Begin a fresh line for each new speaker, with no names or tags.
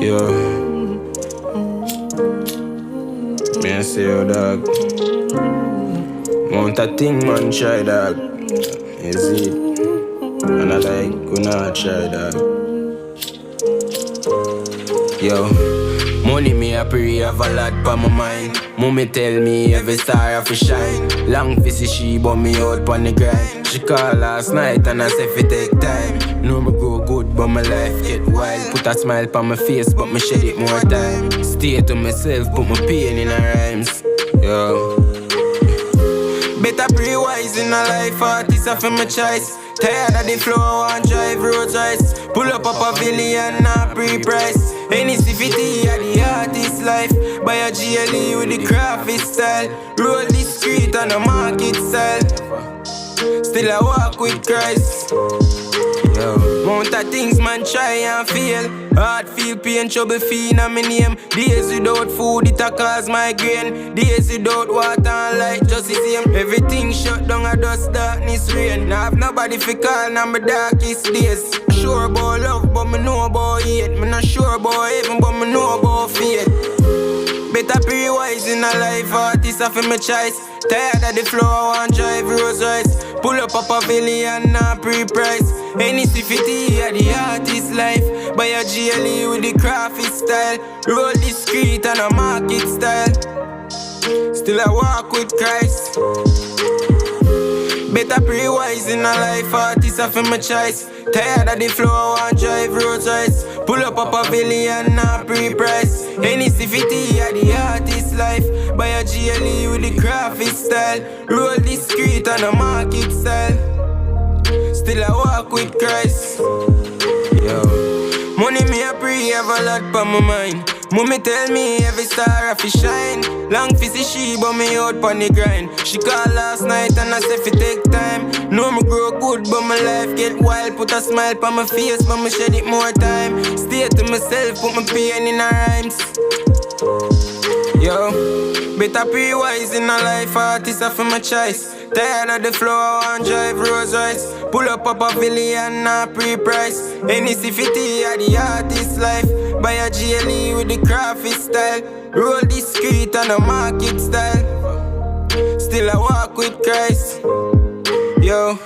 Yo, me I say yo dog, mount a thing man try dog. Is it? And I like gonna try dog. Yo, money me a pray have a lot pa my mind. Mommy tell me every star have to shine. Long fi see she but me out pon the grind. She call last night and I say fi take time. Know me grow good but my life get wild. Put a smile pon my face but me shed it more time. Stay to myself put my pain in her rhymes. Yo, better pray wise in a life, artist are for my choice. Tired of the flow, I want drive road choice. Pull up a pavilion, not pre-price. Any CVT at the artist life. Buy a GLE with the graphic style. Roll the street on the market style. Still I walk with Christ. Yo, mount of things man try and fail. Heart feel pain, trouble feel in my name. Days without food, it a cause migraine. Days without water and light, just the same. Everything shut down, a dust, darkness, rain. Now have nobody fi call, now my darkest days. Sure about love, but me know about hate. Me not sure about heaven, but me know about fate. Better pray wise in a life, artist are for my choice. Tired of the flow, I want drive Rolls Royce. Pull up a pavilion, not pre-price. Any CVT at the artist life. Buy a GLE with the graphic style. Roll the street on a market style. Still I walk with Christ. Better pray wise in a life, artists are for my choice. Tired of the flow, I want drive Rolls Royce. Pull up a pavilion, not pre-price. Any CVT at the artist life. Buy a GLE with the graphic style. Roll the street on a market style. Still I walk with Christ. Yo, money me a pray have a lot pa my mind. Mommy tell me every star have to shine. Long fi see she but me out pon the grind. She call last night and I say fi take time. Know me grow good but my life get wild. Put a smile pon my face but me shed it more time. Stay to myself, put my pain in her rhymes. Yo, better pray wise in a life, artists are for my choice. Tired of the flow, I want drive Rolls Royce. Pull up a pavilion, not pre-price. Any CVT at the artist life. Buy a GLE with the graphic style. Roll the street on the market style. Still I walk with Christ. Yo.